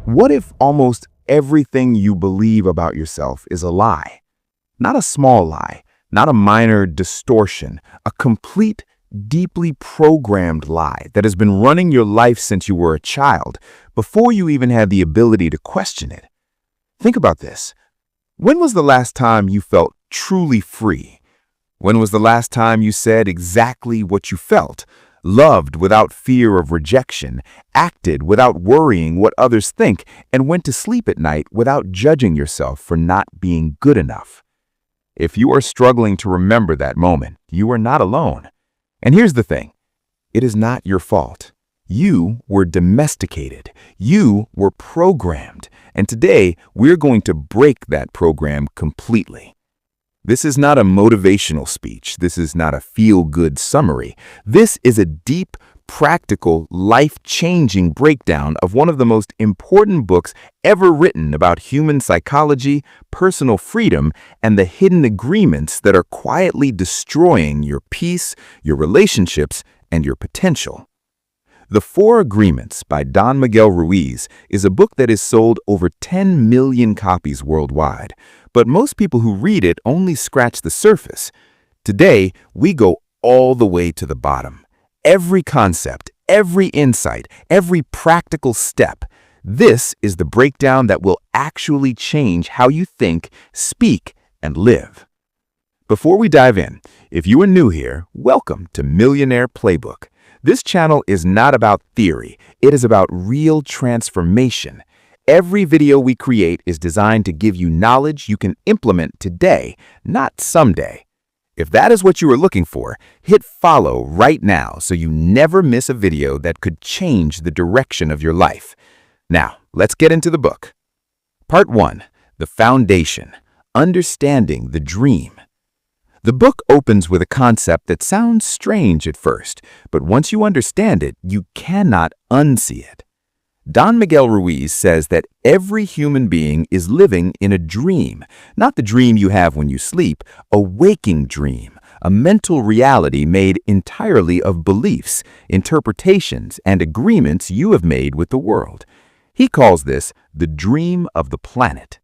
What if almost everything you believe about yourself is a lie? Not a small lie, not a minor distortion, a complete, deeply programmed lie that has been running your life since you were a child, before you even had the ability to question it. Think about this. When was the last time you felt truly free? When was the last time you said exactly what you felt? Loved without fear of rejection, acted without worrying what others think, and went to sleep at night without judging yourself for not being good enough. If you are struggling to remember that moment, you are not alone. And here's the thing. It is not your fault. You were domesticated. You were programmed. And today, we're going to break that program completely. This is not a motivational speech. This is not a feel-good summary. This is a deep, practical, life-changing breakdown of one of the most important books ever written about human psychology, personal freedom, and the hidden agreements that are quietly destroying your peace, your relationships, and your potential. The Four Agreements by Don Miguel Ruiz is a book that has sold over 10 million copies worldwide, but most people who read it only scratch the surface. Today, we go all the way to the bottom. Every concept, every insight, every practical step. This is the breakdown that will actually change how you think, speak, and live. Before we dive in, if you are new here, welcome to Millionaire Playbook. This channel is not about theory. It is about real transformation. Every video we create is designed to give you knowledge you can implement today, not someday. If that is what you are looking for, hit follow right now so you never miss a video that could change the direction of your life. Now, let's get into the book. Part 1. The Foundation. Understanding the Dream. The book opens with a concept that sounds strange at first, but once you understand it, you cannot unsee it. Don Miguel Ruiz says that every human being is living in a dream, not the dream you have when you sleep, a waking dream, a mental reality made entirely of beliefs, interpretations, and agreements you have made with the world. He calls this the dream of the planet.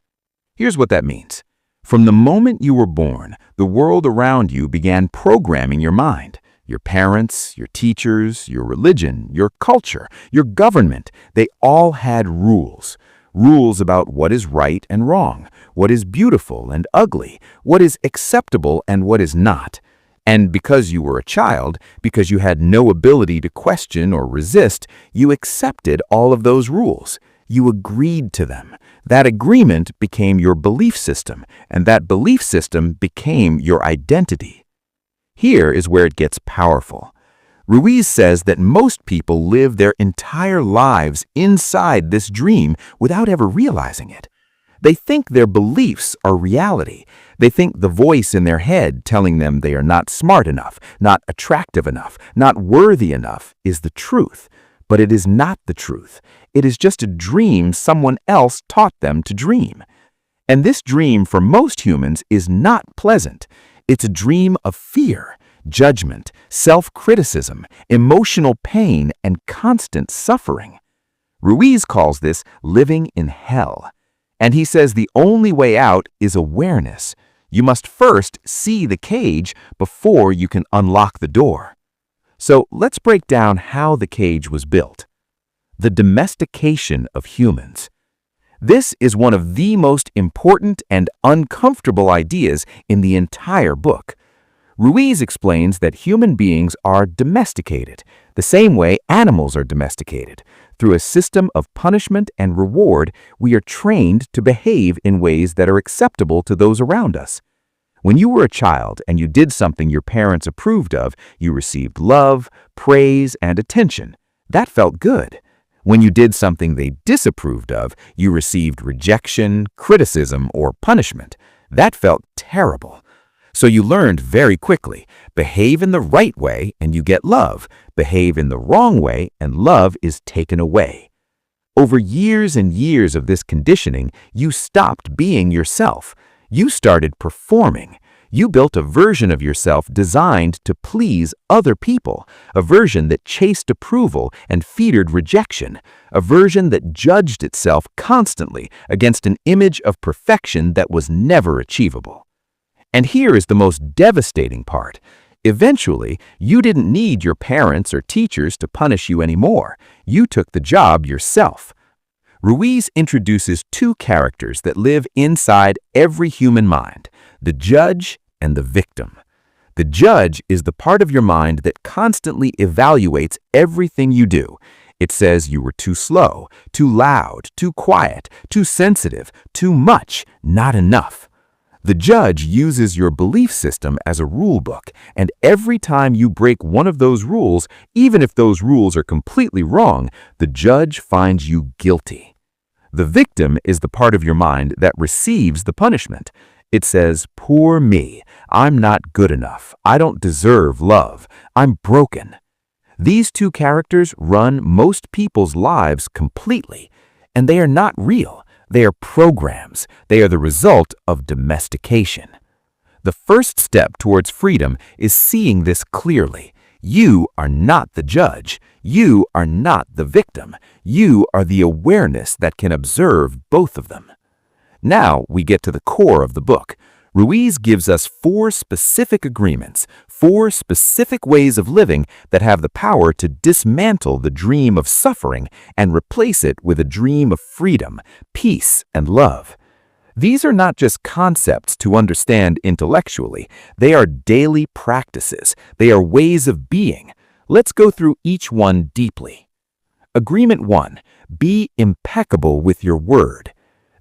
Here's what that means. From the moment you were born, the world around you began programming your mind. Your parents, your teachers, your religion, your culture, your government, they all had rules. Rules about what is right and wrong, what is beautiful and ugly, what is acceptable and what is not. And because you were a child, because you had no ability to question or resist, you accepted all of those rules. You agreed to them. That agreement became your belief system, and that belief system became your identity. Here is where it gets powerful. Ruiz says that most people live their entire lives inside this dream without ever realizing it. They think their beliefs are reality. They think the voice in their head telling them they are not smart enough, not attractive enough, not worthy enough is the truth. But it is not the truth. It is just a dream someone else taught them to dream. And this dream for most humans is not pleasant. It's a dream of fear, judgment, self-criticism, emotional pain, and constant suffering. Ruiz calls this living in hell. And he says the only way out is awareness. You must first see the cage before you can unlock the door. So let's break down how the cage was built. The domestication of humans. This is one of the most important and uncomfortable ideas in the entire book. Ruiz explains that human beings are domesticated, the same way animals are domesticated. Through a system of punishment and reward, we are trained to behave in ways that are acceptable to those around us. When you were a child and you did something your parents approved of, you received love, praise, and attention. That felt good. When you did something they disapproved of, you received rejection, criticism, or punishment. That felt terrible. So you learned very quickly, behave in the right way and you get love. Behave in the wrong way and love is taken away. Over years and years of this conditioning, you stopped being yourself. You started performing. You built a version of yourself designed to please other people, a version that chased approval and feared rejection, a version that judged itself constantly against an image of perfection that was never achievable. And here is the most devastating part. Eventually, you didn't need your parents or teachers to punish you anymore. You took the job yourself. Ruiz introduces two characters that live inside every human mind, the judge and the victim. The judge is the part of your mind that constantly evaluates everything you do. It says you were too slow, too loud, too quiet, too sensitive, too much, not enough. The judge uses your belief system as a rule book, and every time you break one of those rules, even if those rules are completely wrong, the judge finds you guilty. The victim is the part of your mind that receives the punishment. It says, "Poor me, I'm not good enough, I don't deserve love, I'm broken." These two characters run most people's lives completely, and they are not real. They are programs. They are the result of domestication. The first step towards freedom is seeing this clearly. You are not the judge. You are not the victim. You are the awareness that can observe both of them. Now we get to the core of the book. Ruiz gives us 4 specific agreements, 4 specific ways of living that have the power to dismantle the dream of suffering and replace it with a dream of freedom, peace, and love. These are not just concepts to understand intellectually. They are daily practices. They are ways of being. Let's go through each one deeply. Agreement 1. Be impeccable with your word.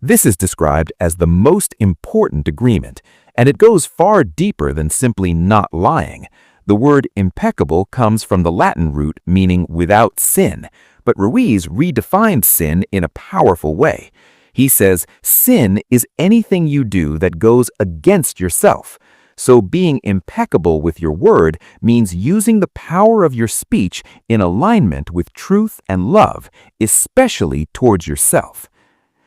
This is described as the most important agreement, and it goes far deeper than simply not lying. The word impeccable comes from the Latin root meaning without sin, but Ruiz redefined sin in a powerful way. He says, sin is anything you do that goes against yourself. So being impeccable with your word means using the power of your speech in alignment with truth and love, especially towards yourself.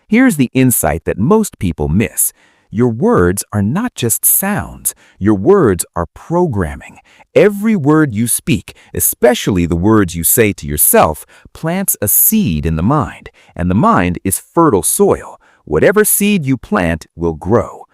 Here's the insight that most people miss. Your words are not just sounds. Your words are programming. Every word you speak, especially the words you say to yourself, plants a seed in the mind, and the mind is fertile soil. Whatever seed you plant will grow.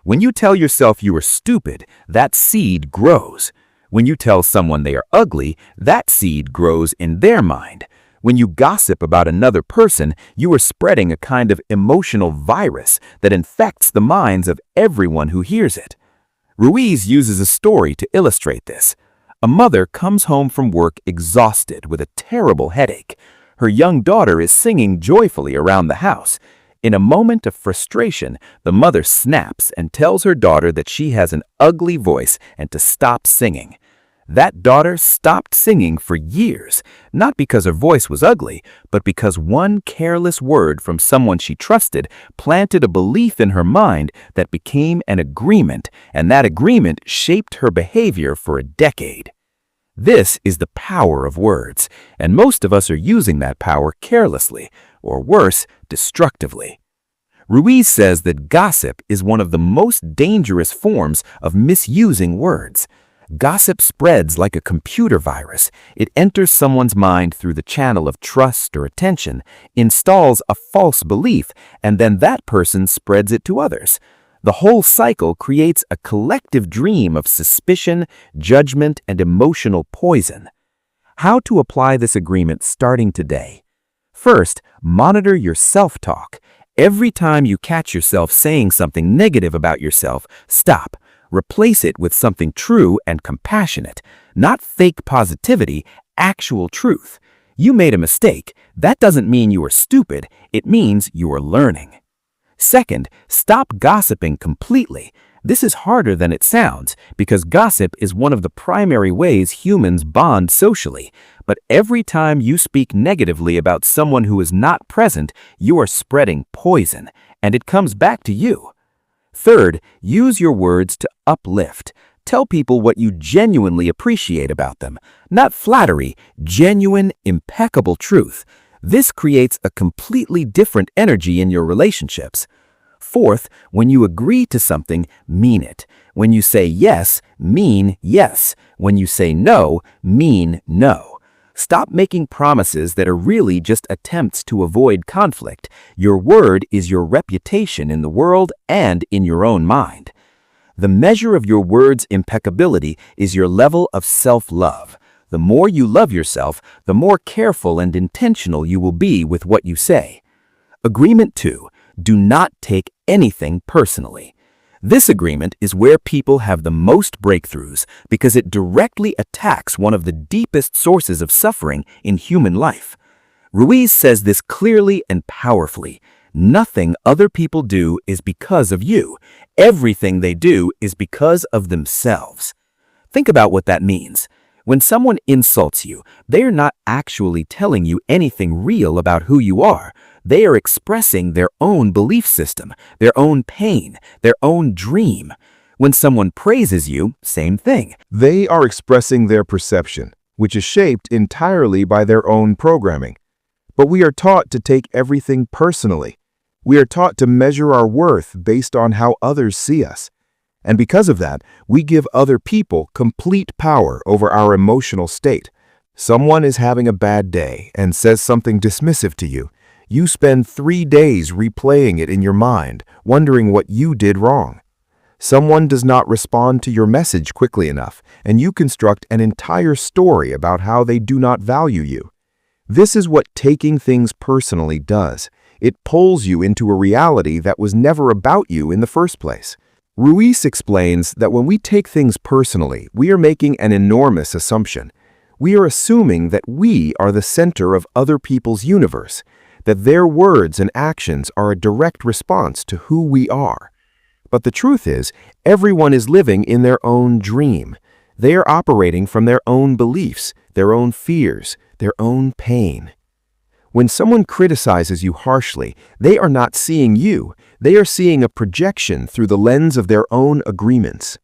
When you tell yourself you are stupid, that seed grows. When you tell someone they are ugly, that seed grows in their mind. When you gossip about another person, you are spreading a kind of emotional virus that infects the minds of everyone who hears it. Ruiz uses a story to illustrate this. A mother comes home from work exhausted with a terrible headache. Her young daughter is singing joyfully around the house. In a moment of frustration, the mother snaps and tells her daughter that she has an ugly voice and to stop singing. That daughter stopped singing for years, not because her voice was ugly, but because one careless word from someone she trusted planted a belief in her mind that became an agreement, and that agreement shaped her behavior for a decade. This is the power of words, and most of us are using that power carelessly, or worse, destructively. Ruiz says that gossip is one of the most dangerous forms of misusing words. Gossip spreads like a computer virus. It enters someone's mind through the channel of trust or attention, installs a false belief, and then that person spreads it to others. The whole cycle creates a collective dream of suspicion, judgment, and emotional poison. How to apply this agreement starting today? First, monitor your self-talk. Every time you catch yourself saying something negative about yourself, stop. Replace it with something true and compassionate, not fake positivity, actual truth. You made a mistake. That doesn't mean you are stupid. It means you are learning. Second, stop gossiping completely. This is harder than it sounds because gossip is one of the primary ways humans bond socially. But every time you speak negatively about someone who is not present, you are spreading poison, and it comes back to you. Third, use your words to uplift. Tell people what you genuinely appreciate about them. Not flattery, genuine, impeccable truth. This creates a completely different energy in your relationships. Fourth, when you agree to something, mean it. When you say yes, mean yes. When you say no, mean no. Stop making promises that are really just attempts to avoid conflict. Your word is your reputation in the world and in your own mind. The measure of your word's impeccability is your level of self-love. The more you love yourself, the more careful and intentional you will be with what you say. Agreement 2. Do not take anything personally. This agreement is where people have the most breakthroughs because it directly attacks one of the deepest sources of suffering in human life. Ruiz says this clearly and powerfully. Nothing other people do is because of you. Everything they do is because of themselves. Think about what that means. When someone insults you, they are not actually telling you anything real about who you are. They are expressing their own belief system, their own pain, their own dream. When someone praises you, same thing. They are expressing their perception, which is shaped entirely by their own programming. But we are taught to take everything personally. We are taught to measure our worth based on how others see us. And because of that, we give other people complete power over our emotional state. Someone is having a bad day and says something dismissive to you. You spend 3 days replaying it in your mind, wondering what you did wrong. Someone does not respond to your message quickly enough, and you construct an entire story about how they do not value you. This is what taking things personally does. It pulls you into a reality that was never about you in the first place. Ruiz explains that when we take things personally, we are making an enormous assumption. We are assuming that we are the center of other people's universe, that their words and actions are a direct response to who we are. But the truth is, everyone is living in their own dream. They are operating from their own beliefs, their own fears, their own pain. When someone criticizes you harshly, they are not seeing you. They are seeing a projection through the lens of their own agreements.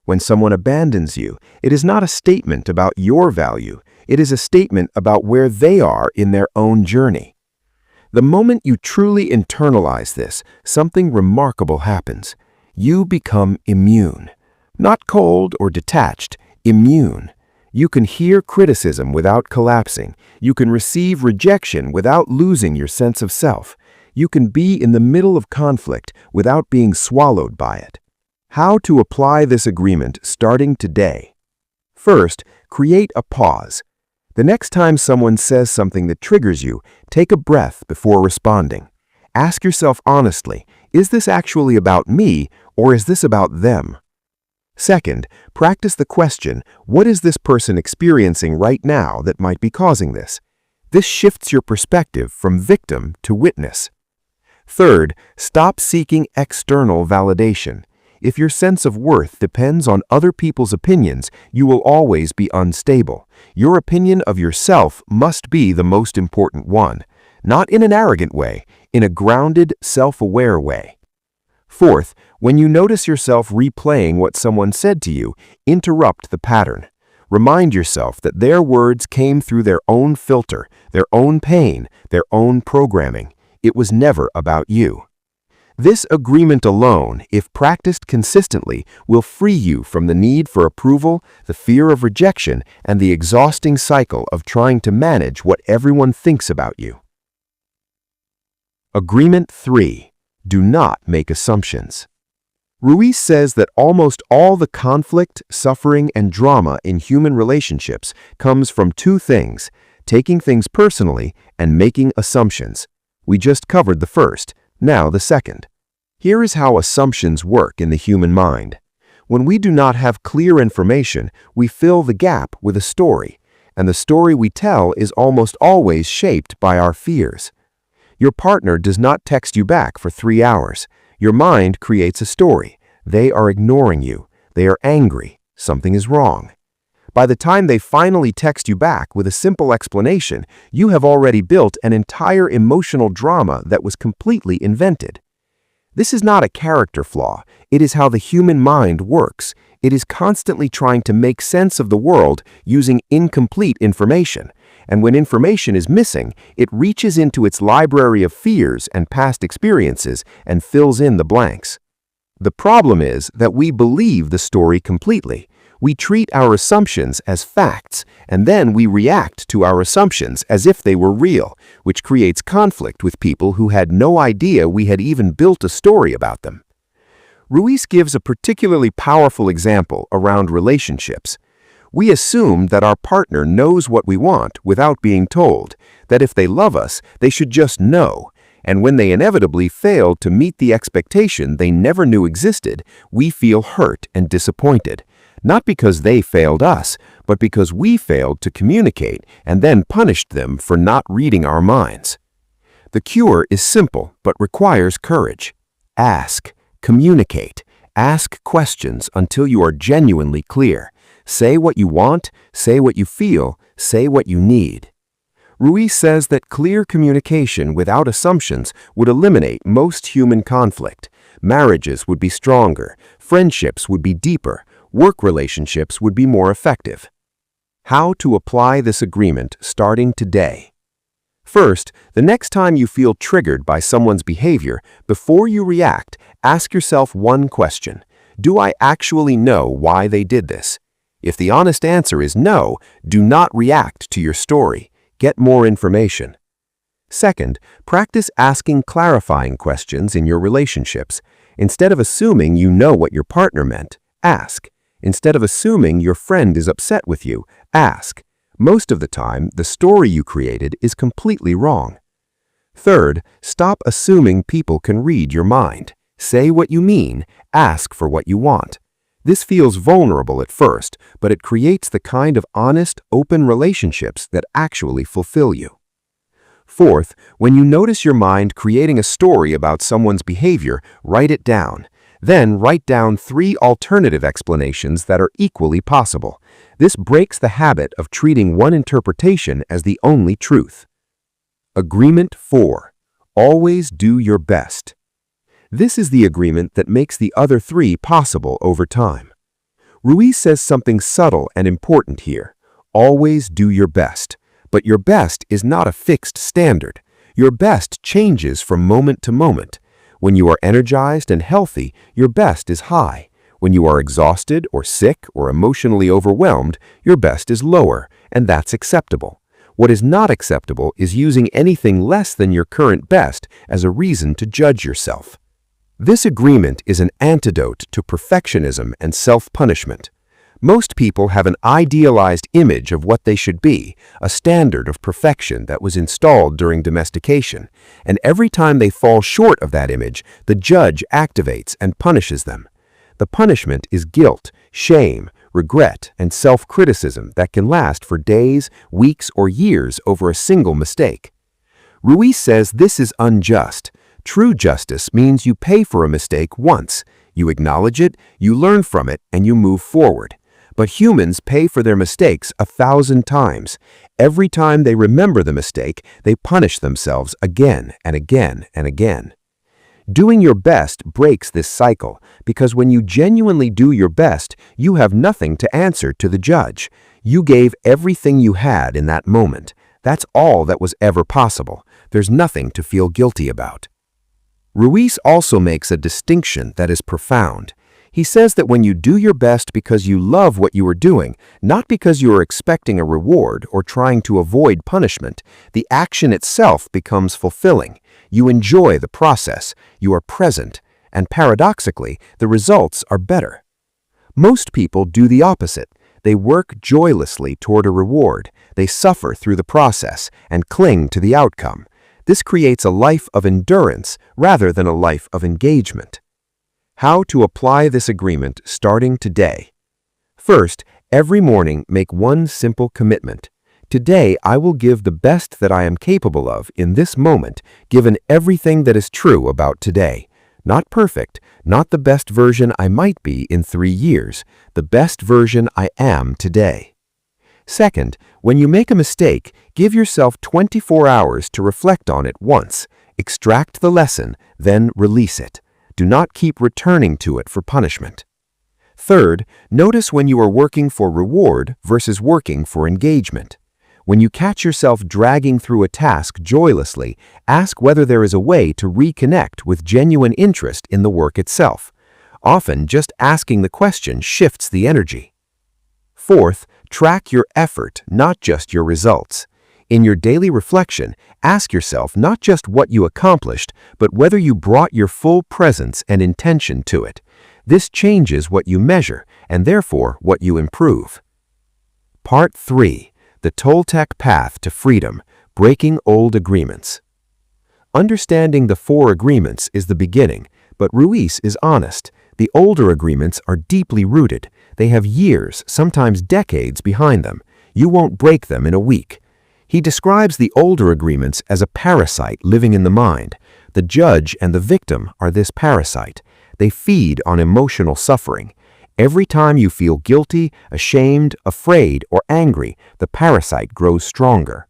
When someone abandons you, it is not a statement about your value. It is a statement about where they are in their own journey. The moment you truly internalize this, something remarkable happens. You become immune. Not cold or detached, immune. You can hear criticism without collapsing. You can receive rejection without losing your sense of self. You can be in the middle of conflict without being swallowed by it. How to apply this agreement starting today? First, create a pause. The next time someone says something that triggers you, take a breath before responding. Ask yourself honestly, is this actually about me or is this about them? Second, practice the question, what is this person experiencing right now that might be causing this? This shifts your perspective from victim to witness. Third, stop seeking external validation. If your sense of worth depends on other people's opinions, you will always be unstable. Your opinion of yourself must be the most important one, not in an arrogant way, in a grounded, self-aware way. Fourth, when you notice yourself replaying what someone said to you, interrupt the pattern. Remind yourself that their words came through their own filter, their own pain, their own programming. It was never about you. This agreement alone, if practiced consistently, will free you from the need for approval, the fear of rejection, and the exhausting cycle of trying to manage what everyone thinks about you. Agreement 3. Do not make assumptions. Ruiz says that almost all the conflict, suffering, and drama in human relationships comes from two things: taking things personally and making assumptions. We just covered the first, now the second. Here is how assumptions work in the human mind. When we do not have clear information, we fill the gap with a story, and the story we tell is almost always shaped by our fears. Your partner does not text you back for 3 hours. Your mind creates a story. They are ignoring you. They are angry. Something is wrong. By the time they finally text you back with a simple explanation, you have already built an entire emotional drama that was completely invented. This is not a character flaw. It is how the human mind works. It is constantly trying to make sense of the world using incomplete information. and when information is missing, it reaches into its library of fears and past experiences and fills in the blanks. The problem is that we believe the story completely. We treat our assumptions as facts, and then we react to our assumptions as if they were real, which creates conflict with people who had no idea we had even built a story about them. Ruiz gives a particularly powerful example around relationships. We assume that our partner knows what we want without being told, that if they love us, they should just know. And when they inevitably fail to meet the expectation they never knew existed, we feel hurt and disappointed. Not because they failed us, but because we failed to communicate and then punished them for not reading our minds. The cure is simple but requires courage. Ask, communicate, ask questions until you are genuinely clear. Say what you want, say what you feel, say what you need. Ruiz says that clear communication without assumptions would eliminate most human conflict. Marriages would be stronger, friendships would be deeper, work relationships would be more effective. How to apply this agreement starting today. First, the next time you feel triggered by someone's behavior, before you react, ask yourself one question. Do I actually know why they did this? If the honest answer is no, do not react to your story. Get more information. Second, practice asking clarifying questions in your relationships. Instead of assuming you know what your partner meant, ask. Instead of assuming your friend is upset with you, ask. Most of the time, the story you created is completely wrong. Third, stop assuming people can read your mind. Say what you mean, ask for what you want. This feels vulnerable at first, but it creates the kind of honest, open relationships that actually fulfill you. Fourth, when you notice your mind creating a story about someone's behavior, write it down. Then write down 3 alternative explanations that are equally possible. This breaks the habit of treating one interpretation as the only truth. Agreement 4. Always do your best. This is the agreement that makes the other 3 possible over time. Ruiz says something subtle and important here. Always do your best. But your best is not a fixed standard. Your best changes from moment to moment. When you are energized and healthy, your best is high. When you are exhausted or sick or emotionally overwhelmed, your best is lower, and that's acceptable. What is not acceptable is using anything less than your current best as a reason to judge yourself. This agreement is an antidote to perfectionism and self-punishment. Most people have an idealized image of what they should be, a standard of perfection that was installed during domestication, and every time they fall short of that image, the judge activates and punishes them. The punishment is guilt, shame, regret, and self-criticism that can last for days, weeks, or years over a single mistake. Ruiz says this is unjust. True justice means you pay for a mistake once, you acknowledge it, you learn from it, and you move forward. But humans pay for their mistakes 1,000 times. Every time they remember the mistake, they punish themselves again and again and again. Doing your best breaks this cycle because when you genuinely do your best, you have nothing to answer to the judge. You gave everything you had in that moment. That's all that was ever possible. There's nothing to feel guilty about. Ruiz also makes a distinction that is profound. He says that when you do your best because you love what you are doing, not because you are expecting a reward or trying to avoid punishment, the action itself becomes fulfilling. You enjoy the process, you are present, and paradoxically, the results are better. Most people do the opposite. They work joylessly toward a reward. They suffer through the process and cling to the outcome. This creates a life of endurance rather than a life of engagement. How to apply this agreement starting today. First, every morning make one simple commitment. Today, I will give the best that I am capable of in this moment, given everything that is true about today. Not perfect, not the best version I might be in 3 years, the best version I am today. Second, when you make a mistake, give yourself 24 hours to reflect on it once. Extract the lesson, then release it. Do not keep returning to it for punishment. Third, notice when you are working for reward versus working for engagement. When you catch yourself dragging through a task joylessly, ask whether there is a way to reconnect with genuine interest in the work itself. Often, just asking the question shifts the energy. Fourth, track your effort, not just your results. In your daily reflection, ask yourself not just what you accomplished, but whether you brought your full presence and intention to it. This changes what you measure, and therefore what you improve. Part 3. The Toltec Path to Freedom, Breaking Old Agreements. Understanding the 4 agreements is the beginning, but Ruiz is honest. The older agreements are deeply rooted. They have years, sometimes decades behind them. You won't break them in a week. He describes the older agreements as a parasite living in the mind. The judge and the victim are this parasite. They feed on emotional suffering. Every time you feel guilty, ashamed, afraid, or angry, the parasite grows stronger.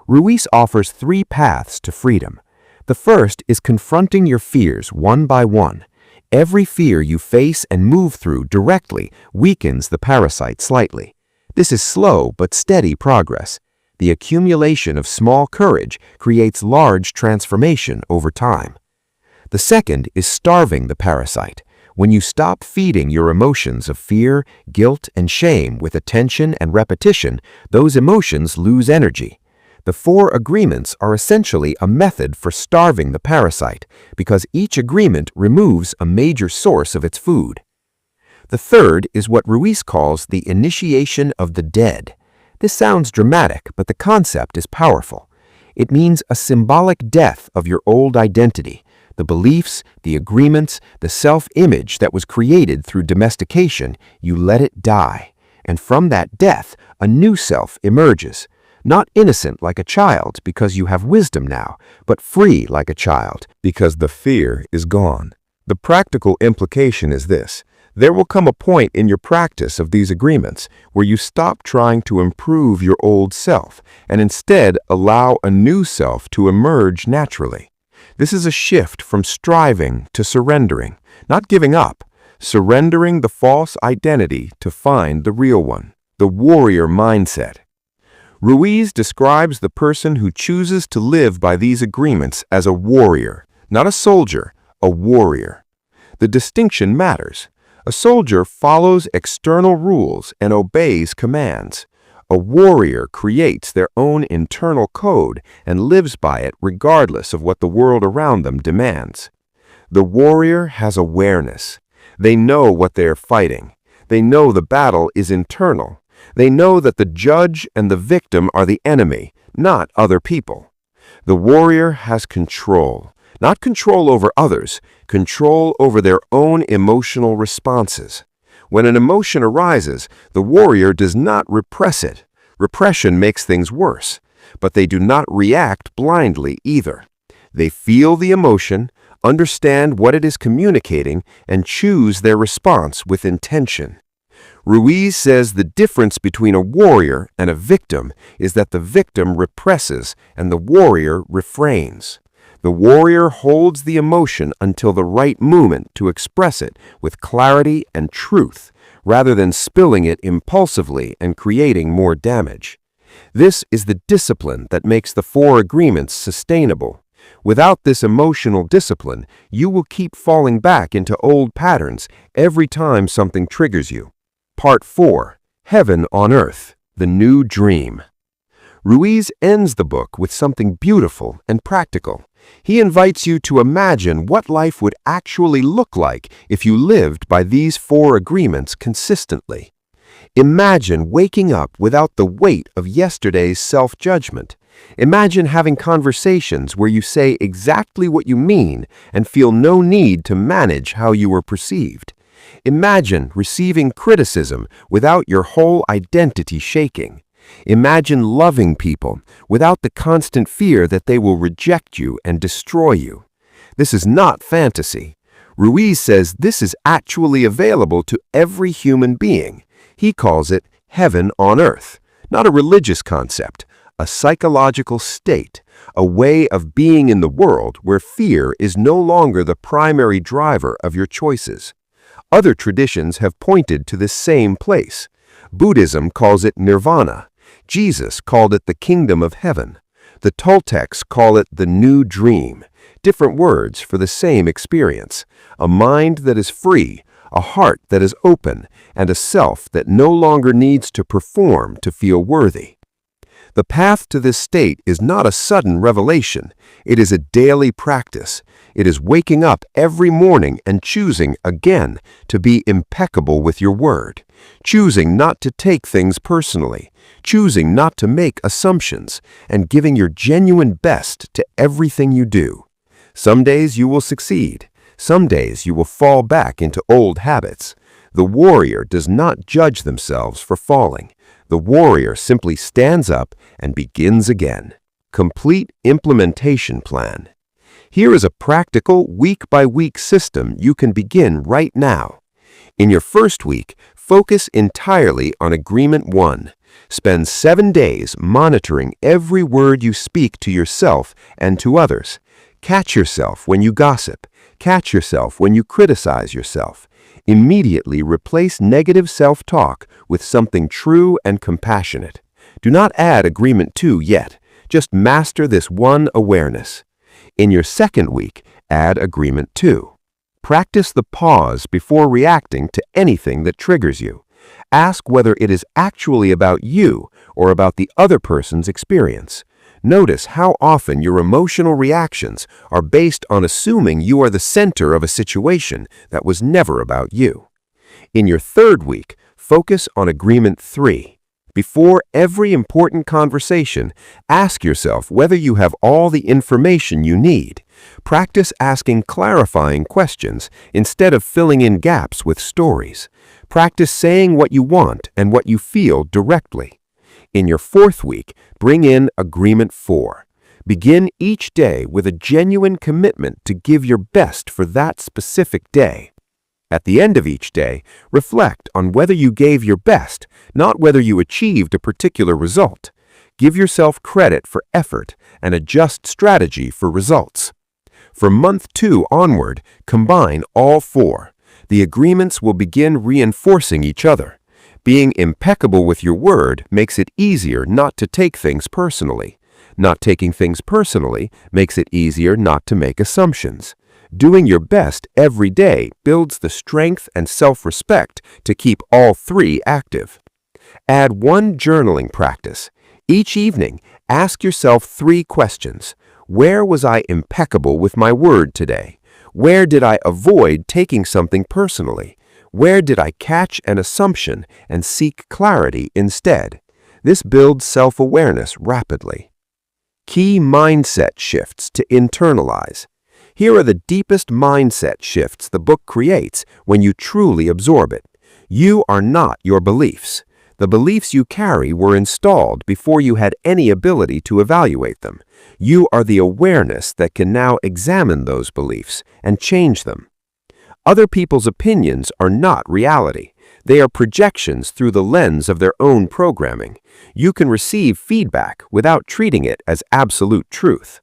Ruiz offers 3 paths to freedom. The first is confronting your fears one by one. Every fear you face and move through directly weakens the parasite slightly. This is slow but steady progress. The accumulation of small courage creates large transformation over time. The second is starving the parasite. When you stop feeding your emotions of fear, guilt, and shame with attention and repetition, those emotions lose energy. The 4 agreements are essentially a method for starving the parasite because each agreement removes a major source of its food. The third is what Ruiz calls the initiation of the dead. This sounds dramatic, but the concept is powerful. It means a symbolic death of your old identity, the beliefs, the agreements, the self-image that was created through domestication. You let it die. And from that death, a new self emerges. Not innocent like a child because you have wisdom now, but free like a child because the fear is gone. The practical implication is this. There will come a point in your practice of these agreements where you stop trying to improve your old self and instead allow a new self to emerge naturally. This is a shift from striving to surrendering, not giving up, surrendering the false identity to find the real one, the warrior mindset. Ruiz describes the person who chooses to live by these agreements as a warrior, not a soldier, a warrior. The distinction matters. A soldier follows external rules and obeys commands. A warrior creates their own internal code and lives by it regardless of what the world around them demands. The warrior has awareness. They know what they are fighting. They know the battle is internal. They know that the judge and the victim are the enemy, not other people. The warrior has control. Not control over others, control over their own emotional responses. When an emotion arises, the warrior does not repress it. Repression makes things worse, but they do not react blindly either. They feel the emotion, understand what it is communicating, and choose their response with intention. Ruiz says the difference between a warrior and a victim is that the victim represses and the warrior refrains. The warrior holds the emotion until the right moment to express it with clarity and truth, rather than spilling it impulsively and creating more damage. This is the discipline that makes the 4 agreements sustainable. Without this emotional discipline, you will keep falling back into old patterns every time something triggers you. Part 4. Heaven on Earth, the New Dream. Ruiz ends the book with something beautiful and practical. He invites you to imagine what life would actually look like if you lived by these 4 agreements consistently. Imagine waking up without the weight of yesterday's self-judgment. Imagine having conversations where you say exactly what you mean and feel no need to manage how you were perceived. Imagine receiving criticism without your whole identity shaking. Imagine loving people without the constant fear that they will reject you and destroy you. This is not fantasy. Ruiz says this is actually available to every human being. He calls it heaven on earth, not a religious concept, a psychological state, a way of being in the world where fear is no longer the primary driver of your choices. Other traditions have pointed to this same place. Buddhism calls it nirvana. Jesus called it the kingdom of heaven. The Toltecs call it the new dream. Different words for the same experience. A mind that is free, a heart that is open, and a self that no longer needs to perform to feel worthy. The path to this state is not a sudden revelation. It is a daily practice. It is waking up every morning and choosing again to be impeccable with your word, choosing not to take things personally, choosing not to make assumptions, and giving your genuine best to everything you do. Some days you will succeed. Some days you will fall back into old habits. The warrior does not judge themselves for falling. The warrior simply stands up and begins again. Complete implementation plan. Here is a practical week-by-week system you can begin right now. In your first week, focus entirely on Agreement 1. Spend 7 days monitoring every word you speak to yourself and to others. Catch yourself when you gossip. Catch yourself when you criticize yourself. Immediately replace negative self-talk with something true and compassionate. Do not add Agreement 2 yet. Just master this one awareness. In your second week, add Agreement 2. Practice the pause before reacting to anything that triggers you. Ask whether it is actually about you or about the other person's experience. Notice how often your emotional reactions are based on assuming you are the center of a situation that was never about you. In your third week, focus on Agreement 3. Before every important conversation, ask yourself whether you have all the information you need. Practice asking clarifying questions instead of filling in gaps with stories. Practice saying what you want and what you feel directly. In your fourth week, bring in Agreement 4. Begin each day with a genuine commitment to give your best for that specific day. At the end of each day, reflect on whether you gave your best, not whether you achieved a particular result. Give yourself credit for effort and adjust strategy for results. For month 2 onward, combine all 4. The agreements will begin reinforcing each other. Being impeccable with your word makes it easier not to take things personally. Not taking things personally makes it easier not to make assumptions. Doing your best every day builds the strength and self-respect to keep all 3 active. Add one journaling practice. Each evening, ask yourself 3 questions. Where was I impeccable with my word today? Where did I avoid taking something personally? Where did I catch an assumption and seek clarity instead? This builds self-awareness rapidly. Key mindset shifts to internalize. Here are the deepest mindset shifts the book creates when you truly absorb it. You are not your beliefs. The beliefs you carry were installed before you had any ability to evaluate them. You are the awareness that can now examine those beliefs and change them. Other people's opinions are not reality. They are projections through the lens of their own programming. You can receive feedback without treating it as absolute truth.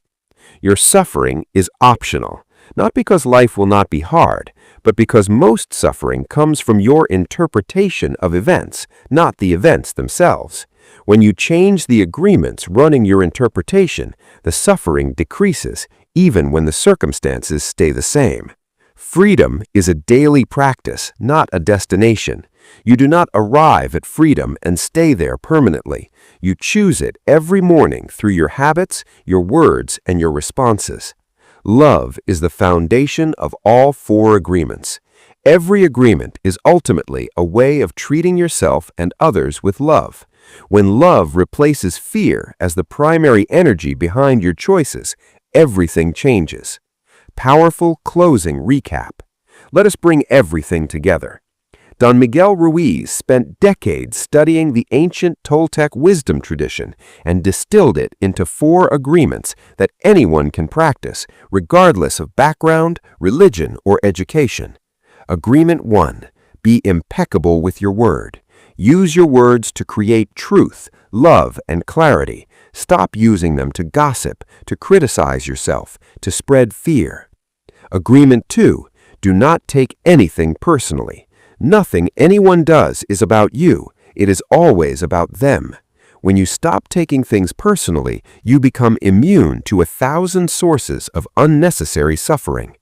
Your suffering is optional, not because life will not be hard, but because most suffering comes from your interpretation of events, not the events themselves. When you change the agreements running your interpretation, the suffering decreases, even when the circumstances stay the same. Freedom is a daily practice, not a destination. You do not arrive at freedom and stay there permanently. You choose it every morning through your habits, your words, and your responses. Love is the foundation of all 4 agreements. Every agreement is ultimately a way of treating yourself and others with love. When love replaces fear as the primary energy behind your choices, everything changes. Powerful closing recap. Let us bring everything together. Don Miguel Ruiz spent decades studying the ancient Toltec wisdom tradition and distilled it into 4 agreements that anyone can practice, regardless of background, religion, or education. Agreement 1. Be impeccable with your word. Use your words to create truth, love, and clarity. Stop using them to gossip, to criticize yourself, to spread fear. Agreement 2. Do not take anything personally. Nothing anyone does is about you. It is always about them. When you stop taking things personally, you become immune to 1,000 sources of unnecessary suffering.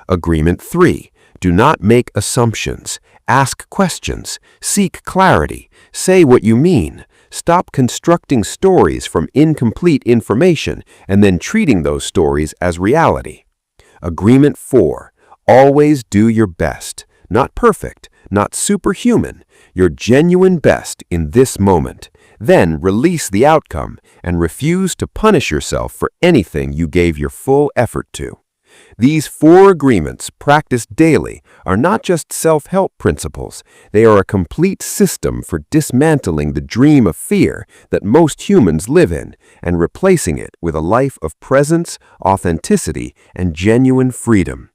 Agreement 3. Do not make assumptions. Ask questions. Seek clarity. Say what you mean. Stop constructing stories from incomplete information and then treating those stories as reality. Agreement 4. Always do your best. Not perfect, not superhuman. Your genuine best in this moment. Then release the outcome and refuse to punish yourself for anything you gave your full effort to. These 4 agreements, practiced daily, are not just self-help principles. They are a complete system for dismantling the dream of fear that most humans live in and replacing it with a life of presence, authenticity, and genuine freedom.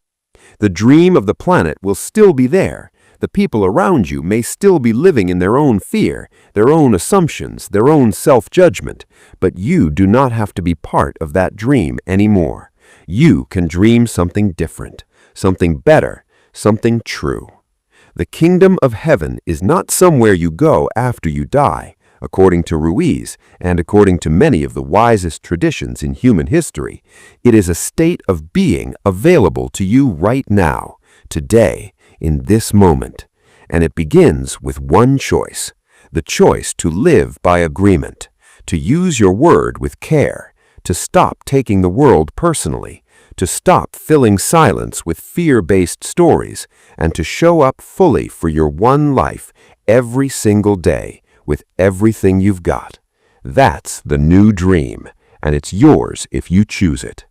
The dream of the planet will still be there. The people around you may still be living in their own fear, their own assumptions, their own self-judgment, but you do not have to be part of that dream anymore. You can dream something different, something better, something true. The kingdom of heaven is not somewhere you go after you die, according to Ruiz and according to many of the wisest traditions in human history. It is a state of being available to you right now, today, in this moment. And it begins with one choice, the choice to live by agreement, to use your word with care, to stop taking the world personally, to stop filling silence with fear-based stories, and to show up fully for your one life every single day with everything you've got. That's the new dream, and it's yours if you choose it.